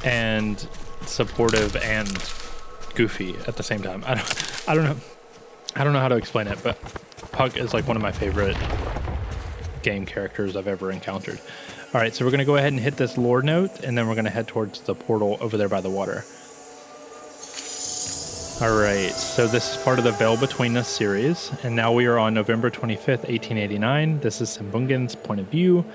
and supportive and goofy at the same time. I don't know how to explain it, but Puck is like one of my favorite game characters I've ever encountered. All right, so we're going to go ahead and hit this lore note, and then we're going to head towards the portal over there by the water. All right, so this is part of the Veil Between Us series, and now we are on November 25th, 1889. This is Simbungen's point of view.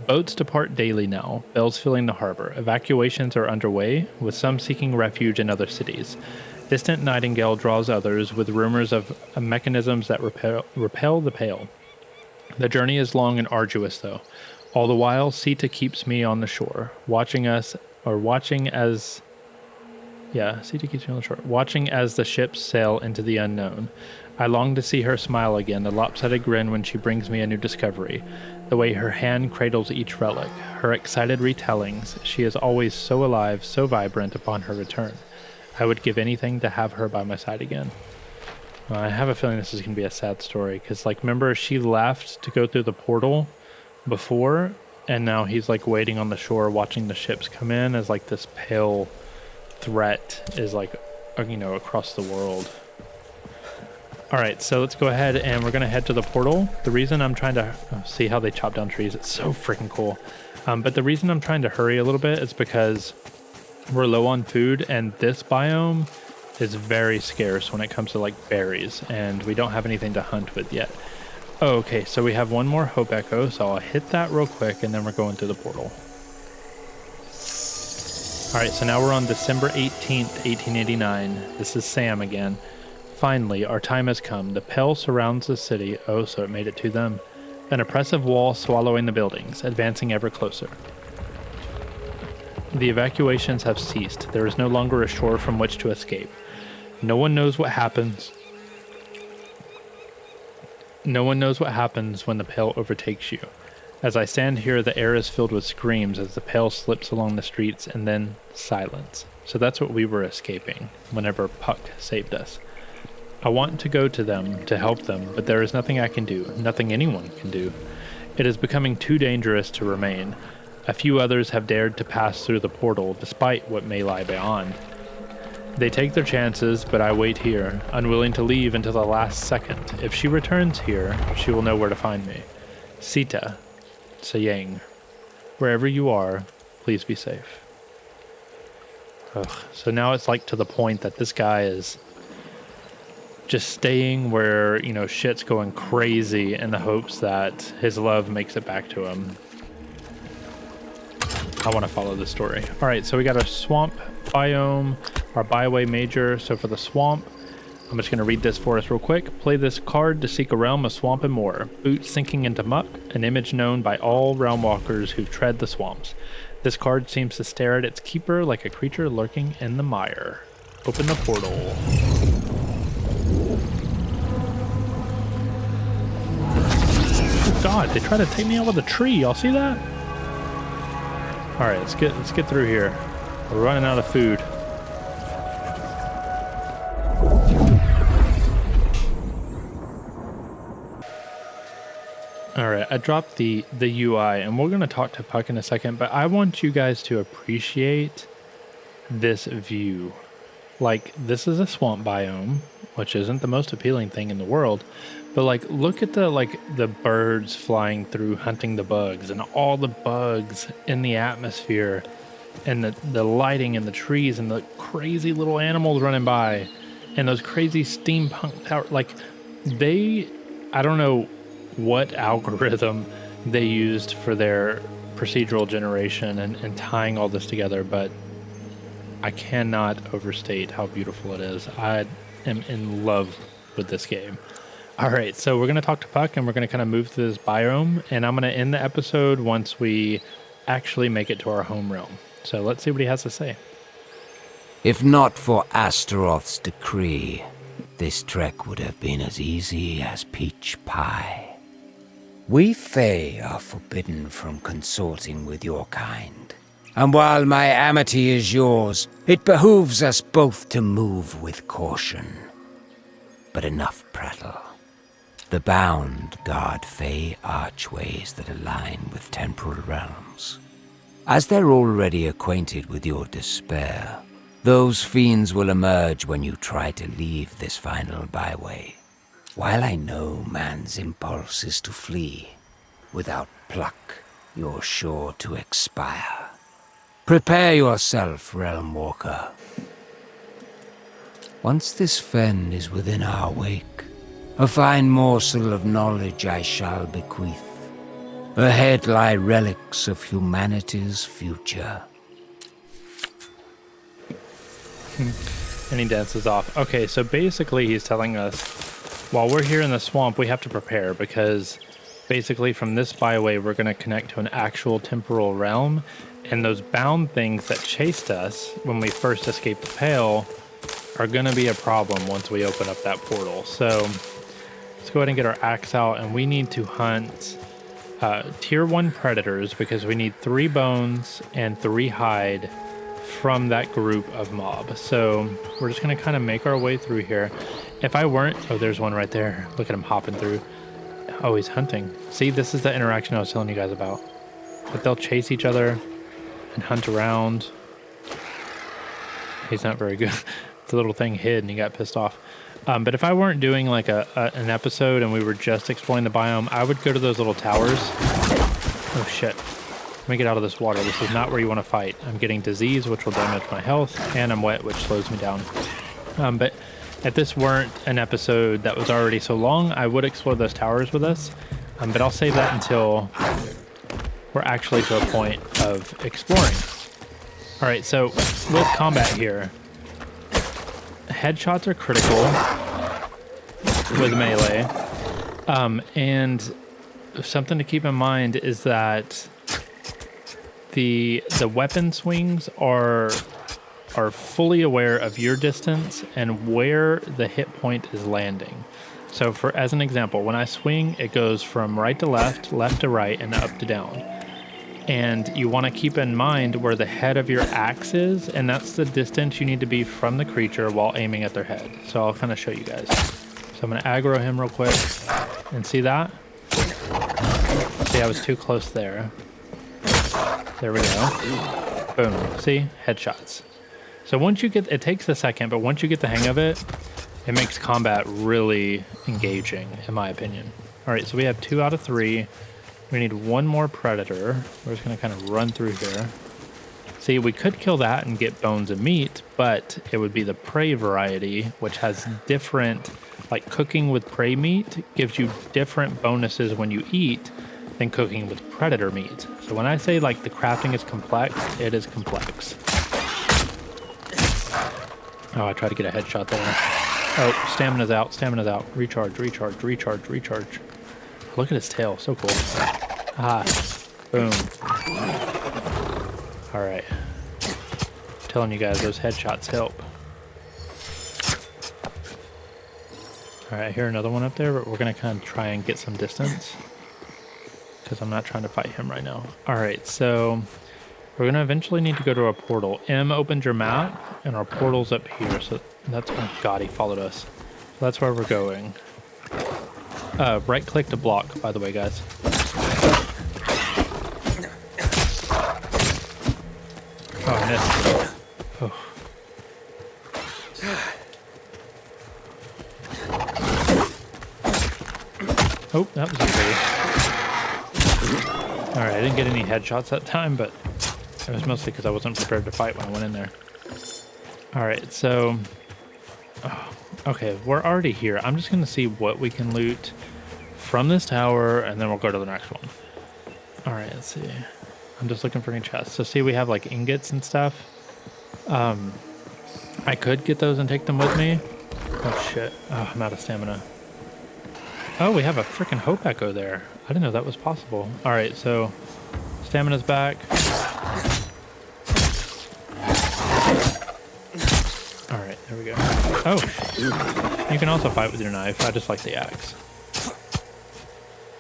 Boats depart daily now, bells filling the harbor. Evacuations are underway, with some seeking refuge in other cities. Distant Nightingale draws others with rumors of mechanisms that repel the pale. The journey is long and arduous, though. All the while, Sita keeps me on the shore, watching as the ships sail into the unknown. I long to see her smile again, the lopsided grin when she brings me a new discovery, the way her hand cradles each relic, her excited retellings. She is always so alive, so vibrant upon her return. I would give anything to have her by my side again. I have a feeling this is going to be a sad story, because, like, remember, she left to go through the portal before, and now he's, like, waiting on the shore watching the ships come in as, like, this pale threat is, like, across the world. All right, so let's go ahead and we're going to head to the portal. The reason I'm trying to see how they chop down trees, it's so freaking cool. But the reason I'm trying to hurry a little bit is because we're low on food, and this biome is very scarce when it comes to, like, berries, and we don't have anything to hunt with yet. Oh, okay, so we have one more Hope Echo, so I'll hit that real quick, and then we're going through the portal. All right, so now we're on December 18th, 1889. This is Sam again. Finally, our time has come. The pale surrounds the city. Oh, so it made it to them. An oppressive wall swallowing the buildings, advancing ever closer. The evacuations have ceased. There is no longer a shore from which to escape. No one knows what happens. No one knows what happens when the pale overtakes you. As I stand here, the air is filled with screams as the pale slips along the streets, and then silence. So that's what we were escaping whenever Puck saved us. I want to go to them, to help them, but there is nothing I can do, nothing anyone can do. It is becoming too dangerous to remain. A few others have dared to pass through the portal, despite what may lie beyond. They take their chances, but I wait here, unwilling to leave until the last second. If she returns here, she will know where to find me. Sita, Sayang, wherever you are, please be safe. Ugh. So now it's like to the point that this guy is just staying where, shit's going crazy in the hopes that his love makes it back to him. I want to follow the story. All right, so we got a swamp biome, our Byway major. So for the swamp, I'm just going to read this for us real quick. Play this card to seek a realm of swamp and more. Boots sinking into muck, an image known by all realm walkers who tread the swamps. This card seems to stare at its keeper like a creature lurking in the mire. Open the portal. Oh God, they try to take me out with a tree. Y'all see that? All right, let's get through here. We're running out of food. All right, I dropped the UI, and we're going to talk to Puck in a second, but I want you guys to appreciate this view. Like, this is a swamp biome, which isn't the most appealing thing in the world, but, like, look at the birds flying through hunting the bugs, and all the bugs in the atmosphere, and the lighting and the trees and the crazy little animals running by, and those crazy steampunk tower. Like, I don't know what algorithm they used for their procedural generation and tying all this together, but I cannot overstate how beautiful it is. I am in love with this game. All right, so we're going to talk to Puck, and we're going to kind of move through this biome, and I'm going to end the episode once we actually make it to our home realm. So let's see what he has to say. If not for Astaroth's decree, this trek would have been as easy as peach pie. We Fae are forbidden from consorting with your kind. And while my amity is yours, it behooves us both to move with caution. But enough prattle. The bound guard Fae archways that align with temporal realms. As they're already acquainted with your despair, those fiends will emerge when you try to leave this final byway. While I know man's impulse is to flee, Without pluck, you're sure to expire. Prepare yourself, Realm Walker. Once this fen is within our wake, a fine morsel of knowledge I shall bequeath. Ahead lie relics of humanity's future. And he dances off. Okay, so basically he's telling us while we're here in the swamp, we have to prepare because basically from this byway, we're going to connect to an actual temporal realm. And those bound things that chased us when we first escaped the Pale are going to be a problem once we open up that portal. So let's go ahead and get our axe out, and we need to hunt tier 1 predators because we need 3 bones and 3 hide from that group of mob. So we're just going to kind of make our way through here. If I weren't... Oh, there's one right there. Look at him hopping through. Oh, he's hunting. See, this is the interaction I was telling you guys about. But they'll chase each other and hunt around. He's not very good. The little thing hid and he got pissed off. But if I weren't doing like an episode and we were just exploring the biome, I would go to those little towers. Oh shit. Let me get out of this water. This is not where you want to fight. I'm getting disease, which will damage my health, and I'm wet, which slows me down. But if this weren't an episode that was already so long, I would explore those towers with us. But I'll save that until we're actually to a point of exploring. All right, so with combat here, headshots are critical with melee. And something to keep in mind is that the weapon swings are fully aware of your distance and where the hit point is landing. So as an example, when I swing, it goes from right to left, left to right, and up to down. And you want to keep in mind where the head of your axe is, and that's the distance you need to be from the creature while aiming at their head. So I'll kind of show you guys. So I'm going to aggro him real quick, and see that? See, I was too close there. There we go. Boom. See? Headshots. So once you get, it takes a second, but once you get the hang of it, it makes combat really engaging, in my opinion. All right, so we have 2 out of 3. We need 1 more predator. We're just gonna kind of run through here. See, we could kill that and get bones and meat, but it would be the prey variety, which has different, like cooking with prey meat gives you different bonuses when you eat than cooking with predator meat. So when I say like the crafting is complex, it is complex. Oh, I tried to get a headshot there. Oh, stamina's out, stamina's out. Recharge, recharge, recharge, recharge. Look at his tail, so cool. Ah, boom. All right. I'm telling you guys, those headshots help. All right, I hear another one up there, but we're gonna kind of try and get some distance because I'm not trying to fight him right now. All right, so we're gonna eventually need to go to a portal. M opened your map, and our portal's up here. So that's, oh God, he followed us. So that's where we're going. Right click to block, by the way, guys. Oh, I missed. Oh. Oh, that was easy. Alright, I didn't get any headshots that time, but it was mostly because I wasn't prepared to fight when I went in there. Alright, so... Oh, okay, we're already here. I'm just going to see what we can loot from this tower, and then we'll go to the next one. Alright, let's see. I'm just looking for any chests. So see, we have like ingots and stuff. I could get those and take them with me. Oh shit. Oh, I'm out of stamina. Oh, we have a freaking hope echo there. I didn't know that was possible. Alright, so stamina's back. Alright, there we go. Oh, you can also fight with your knife. I just like the axe.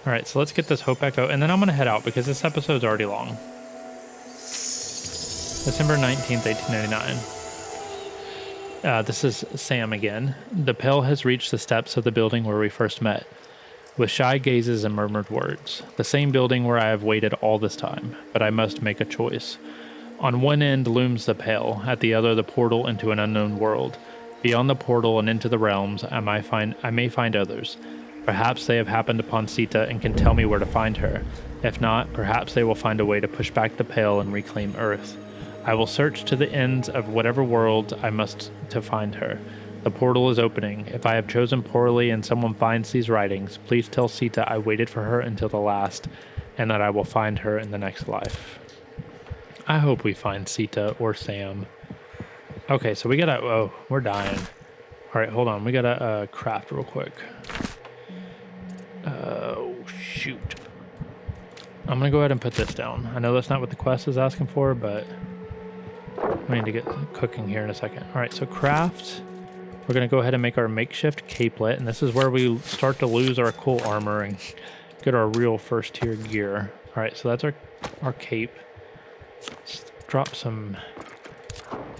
Alright, so let's get this hope echo, and then I'm going to head out because this episode's already long. December 19th, 1899. This is Sam again. The Pale has reached the steps of the building where we first met, with shy gazes and murmured words. The same building where I have waited all this time, but I must make a choice. On one end looms the Pale, at the other the portal into an unknown world. Beyond the portal and into the realms, I may find others. Perhaps they have happened upon Sita and can tell me where to find her. If not, perhaps they will find a way to push back the Pale and reclaim Earth. I will search to the ends of whatever world I must to find her. The portal is opening. If I have chosen poorly and someone finds these writings, please tell Sita I waited for her until the last, and that I will find her in the next life. I hope we find Sita or Sam. Okay, so we gotta... Oh, we're dying. All right, hold on. We gotta craft real quick. Oh, shoot. I'm gonna go ahead and put this down. I know that's not what the quest is asking for, but we need to get cooking here in a second. All right, so craft. We're gonna go ahead and make our makeshift capelet, and this is where we start to lose our cool armor and get our real first tier gear. All right, so that's our cape. Let's drop some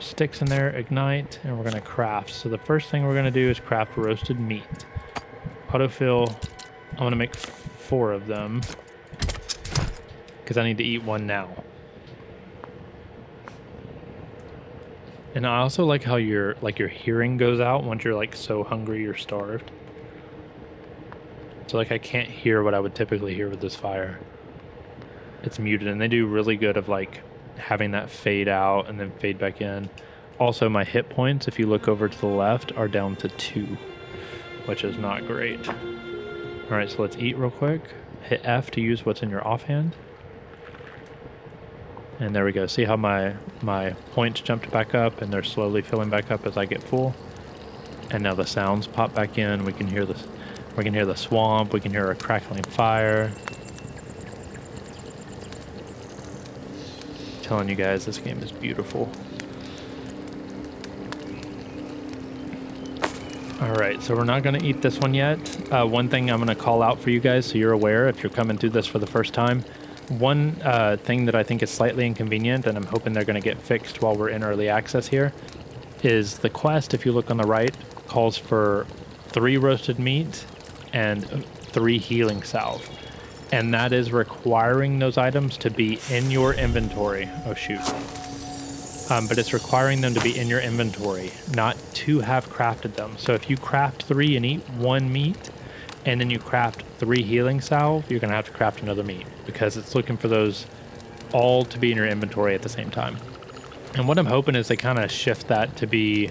sticks in there, ignite, and we're gonna craft. So the first thing we're gonna do is craft roasted meat. Autofill. I'm gonna make 4 of them because I need to eat one now. And I also like how your hearing goes out once you're like so hungry you're starved. So like I can't hear what I would typically hear with this fire. It's muted, and they do really good of like having that fade out and then fade back in. Also, my hit points, if you look over to the left, are down to 2, which is not great. All right, so let's eat real quick. Hit F to use what's in your offhand. And there we go. See how my points jumped back up, and they're slowly filling back up as I get full. And now the sounds pop back in. We can hear this. We can hear the swamp. We can hear a crackling fire. I'm telling you guys, this game is beautiful. All right, so we're not going to eat this one yet. One thing I'm going to call out for you guys so you're aware if you're coming through this for the first time. One thing that I think is slightly inconvenient, and I'm hoping they're going to get fixed while we're in early access here, is the quest, if you look on the right, calls for 3 roasted meat and 3 healing salve. And that is requiring those items to be in your inventory. Oh, shoot. But it's requiring them to be in your inventory, not to have crafted them. So if you craft 3 and eat 1 meat, and then you craft 3 healing salve, you're going to have to craft another meat because it's looking for those all to be in your inventory at the same time. And what I'm hoping is they kind of shift that to be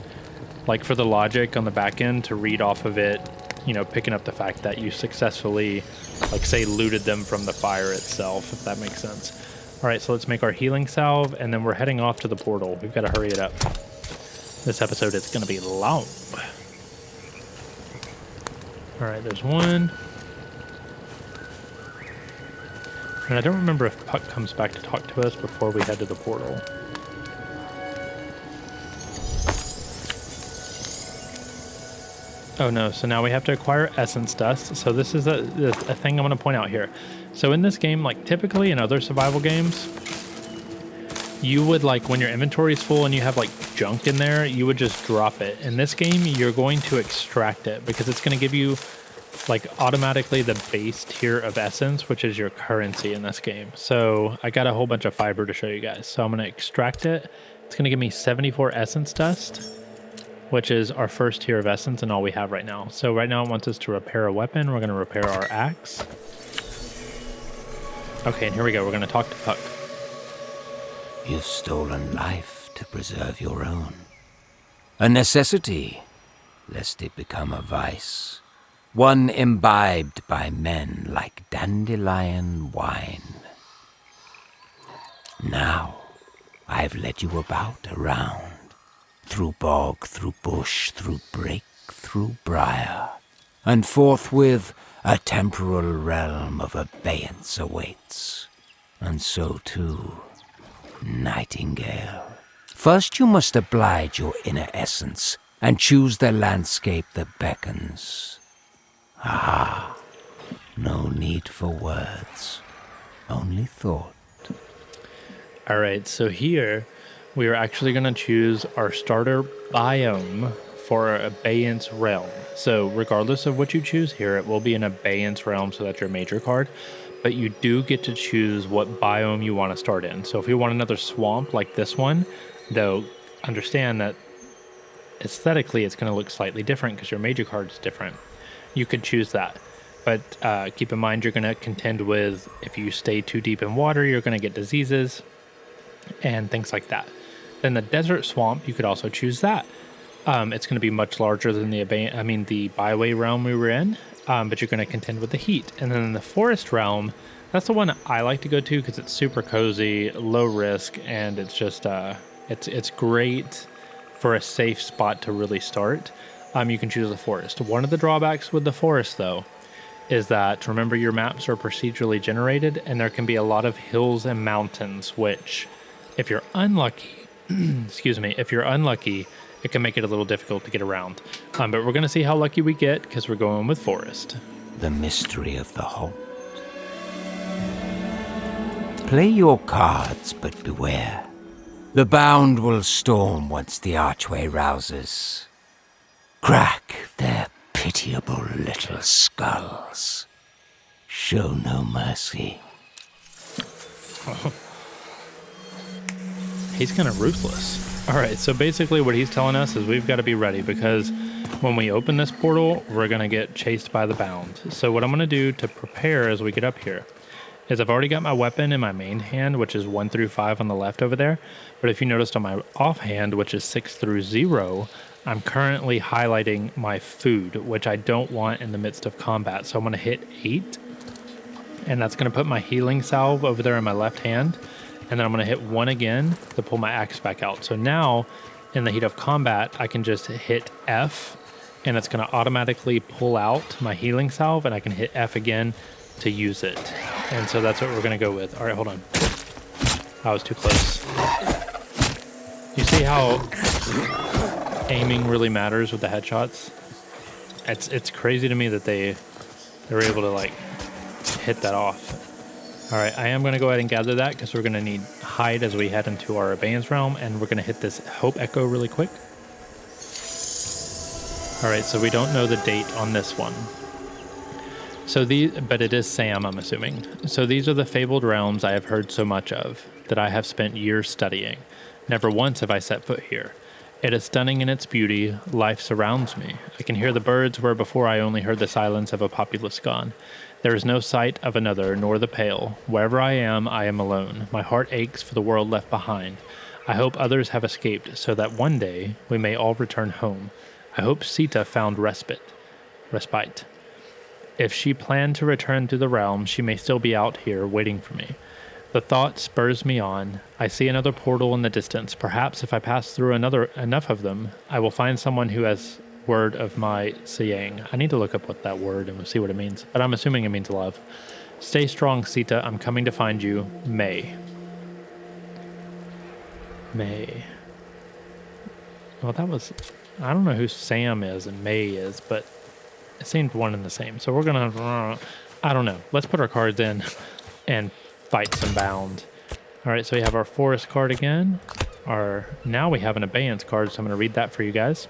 like for the logic on the back end to read off of it, you know, picking up the fact that you successfully, like say, looted them from the fire itself, if that makes sense. All right, so let's make our healing salve, and then we're heading off to the portal. We've got to hurry it up. This episode is going to be long. All right, there's 1. And I don't remember if Puck comes back to talk to us before we head to the portal. Oh no, so now we have to acquire essence dust. So this is a thing I'm going to point out here. So in this game, like typically in other survival games, you would like when your inventory is full and you have like junk in there, you would just drop it. In this game, you're going to extract it because it's going to give you like automatically the base tier of essence, which is your currency in this game. So I got a whole bunch of fiber to show you guys. So I'm going to extract it. It's going to give me 74 essence dust, which is our first tier of essence and all we have right now. So right now it wants us to repair a weapon. We're going to repair our axe. Okay, and here we go. We're going to talk to Puck. You've stolen life to preserve your own. A necessity, lest it become a vice. One imbibed by men like dandelion wine. Now, I've led you about around. Through bog, through bush, through brake, through briar. And forthwith a temporal realm of abeyance awaits. And so too, Nightingale. First you must oblige your inner essence, and choose the landscape that beckons. Ah, no need for words, only thought. All right, so here we are actually going to choose our starter biome for our Abeyance Realm. So regardless of what you choose here, it will be an Abeyance Realm, so that's your major card. But you do get to choose what biome you want to start in. So if you want another swamp like this one, though, understand that aesthetically it's going to look slightly different because your major card is different. You could choose that. but keep in mind you're going to contend with, if you stay too deep in water, you're going to get diseases and things like that. Then the desert swamp, you could also choose that. It's going to be much larger than the Byway realm we were in, but you're going to contend with the heat. And then in the forest realm, that's the one I like to go to because it's super cozy, low risk, and it's just it's great for a safe spot to really start. You can choose the forest. One of the drawbacks with the forest, though, is that, remember, your maps are procedurally generated, and there can be a lot of hills and mountains, which, if you're unlucky, if you're unlucky, it can make it a little difficult to get around. But we're going to see how lucky we get, because we're going with forest. The mystery of the halt. Play your cards, but beware. The bound will storm once the archway rouses. Crack their pitiable little skulls. Show no mercy. He's kind of ruthless. All right, so basically what he's telling us is we've got to be ready, because when we open this portal, we're going to get chased by the bound. So what I'm going to do to prepare as we get up here is I've already got my weapon in my main hand, which is 1 through 5 on the left over there. But if you noticed on my offhand, which is 6 through 0, I'm currently highlighting my food, which I don't want in the midst of combat. So I'm going to hit 8, and that's going to put my healing salve over there in my left hand. And then I'm going to hit 1 again to pull my axe back out. So now, in the heat of combat, I can just hit F, and it's going to automatically pull out my healing salve, and I can hit F again to use it. And so that's what we're going to go with. All right, hold on. I was too close. You see how aiming really matters with the headshots? It's crazy to me that they were able to, like, hit that off. All right, I am going to go ahead and gather that because we're going to need hide as we head into our Abeyance Realm, and we're going to hit this Hope Echo really quick. All right, so we don't know the date on this one. But it is Sam, I'm assuming. So these are the fabled realms I have heard so much of, that I have spent years studying. Never once have I set foot here. It is stunning in its beauty. Life surrounds me. I can hear the birds where before I only heard the silence of a populace gone. There is no sight of another, nor the pale. Wherever I am alone. My heart aches for the world left behind. I hope others have escaped, so that one day we may all return home. I hope Sita found respite. If she planned to return to the realm, she may still be out here waiting for me. The thought spurs me on. I see another portal in the distance. Perhaps if I pass through enough of them, I will find someone who has word of my saying. I need to look up what that word and see what it means, but I'm assuming it means love. Stay strong, Sita. I'm coming to find you. May. Well, that was... I don't know who Sam is and May is, but it seemed one and the same. So we're going to... I don't know. Let's put our cards in and fight some bound. All right, so we have our forest card again. Now we have an abeyance card, so I'm going to read that for you guys.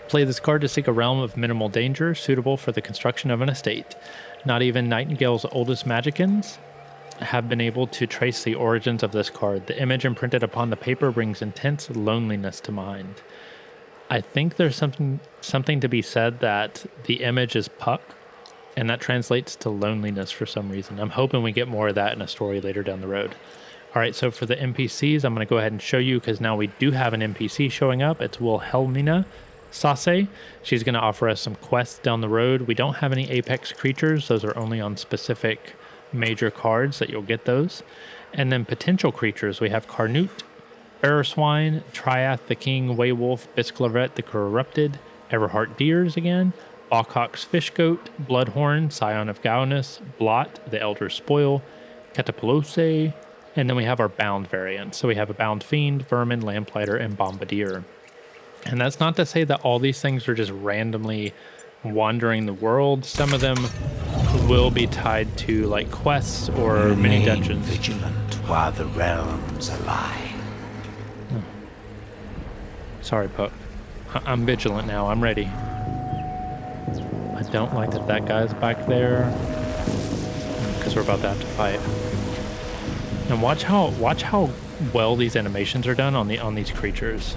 Play this card to seek a realm of minimal danger suitable for the construction of an estate. Not even Nightingale's oldest magicians have been able to trace the origins of this card. The image imprinted upon the paper brings intense loneliness to mind. I think there's something to be said that the image is Puck, and that translates to loneliness for some reason. I'm hoping we get more of that in a story later down the road. All right, so for the NPCs, I'm going to go ahead and show you, because now we do have an NPC showing up. It's Wilhelmina Sase. She's going to offer us some quests down the road. We don't have any apex creatures. Those are only on specific major cards that you'll get those. And then potential creatures, we have Carnute, Bearswine, Triath the King, Waywolf, Bisclavet the Corrupted, Everheart Deers again, Bawcock's Fish Goat, Bloodhorn, Scion of Gaunus, Blot, the Elder Spoil, Catapulose, and then we have our bound variants. So we have a Bound Fiend, Vermin, Lamplighter, and Bombardier. And that's not to say that all these things are just randomly wandering the world. Some of them will be tied to like quests or mini dungeons. Vigilant while the realms are alive. Sorry, Puck. I'm vigilant now. I'm ready. I don't like that guy's back there, because we're about to have to fight. And watch how well these animations are done on these creatures.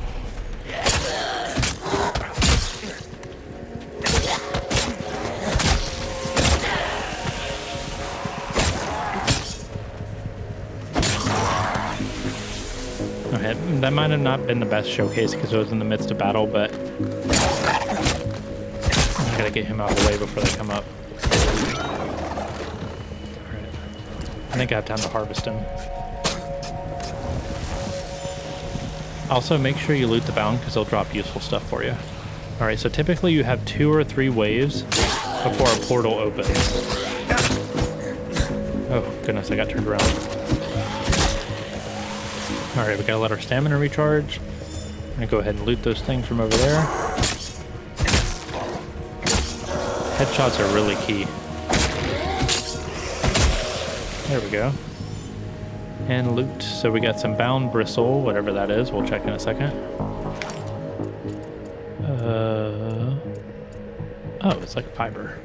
that might have not been the best showcase because it was in the midst of battle, but I gotta get him out of the way before they come up. Alright. I think I have time to harvest him. Also, make sure you loot the bound because they'll drop useful stuff for you. Alright, so typically you have 2 or 3 waves before a portal opens. Oh, goodness, I got turned around. Alright, we gotta let our stamina recharge. I'm gonna go ahead and loot those things from over there. Headshots are really key. There we go. And loot. So we got some bound bristle, whatever that is. We'll check in a second. Oh, it's like fiber.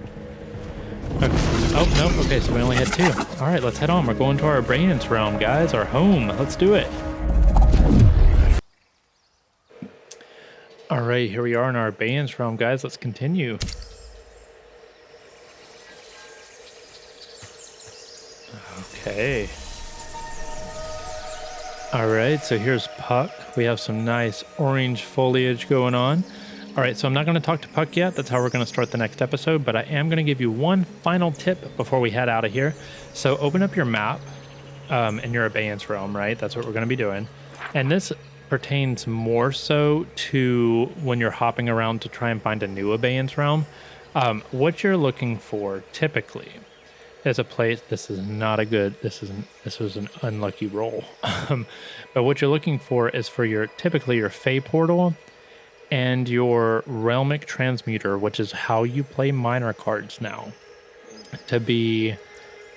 Okay. Oh, no. Okay, so we only had 2. All right, let's head on. We're going to our Abeyance Realm, guys. Our home. Let's do it. All right, here we are in our Abeyance Realm, guys. Let's continue. Okay. All right, so here's Puck. We have some nice orange foliage going on. All right, so I'm not going to talk to Puck yet. That's how we're going to start the next episode, but I am going to give you one final tip before we head out of here. So open up your map in your Abeyance Realm, right? That's what we're going to be doing. And this pertains more so to when you're hopping around to try and find a new Abeyance Realm. What you're looking for typically is a place. This is not a good, this was an unlucky roll. But what you're looking for is for typically your Fey Portal and your Realmic Transmuter, which is how you play minor cards now, to be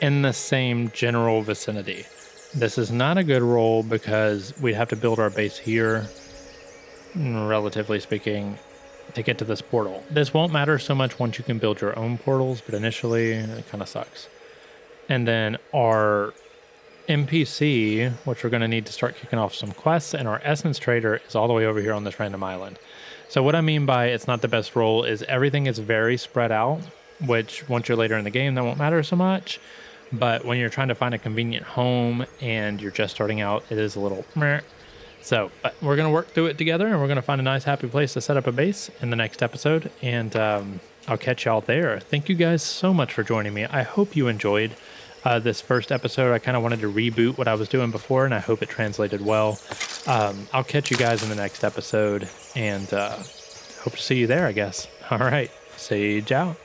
in the same general vicinity. This is not a good roll because we'd have to build our base here, relatively speaking, to get to this portal. This won't matter so much once you can build your own portals, but initially it kind of sucks. And then our NPC, which we're going to need to start kicking off some quests, and our Essence Trader is all the way over here on this random island. So what I mean by it's not the best roll is everything is very spread out, which once you're later in the game, that won't matter so much. But when you're trying to find a convenient home and you're just starting out, it is a little meh. So, but we're going to work through it together, and we're going to find a nice, happy place to set up a base in the next episode. And I'll catch y'all there. Thank you guys so much for joining me. I hope you enjoyed this first episode. I kind of wanted to reboot what I was doing before, and I hope it translated well. I'll catch you guys in the next episode, and hope to see you there, I guess. All right. Sage out.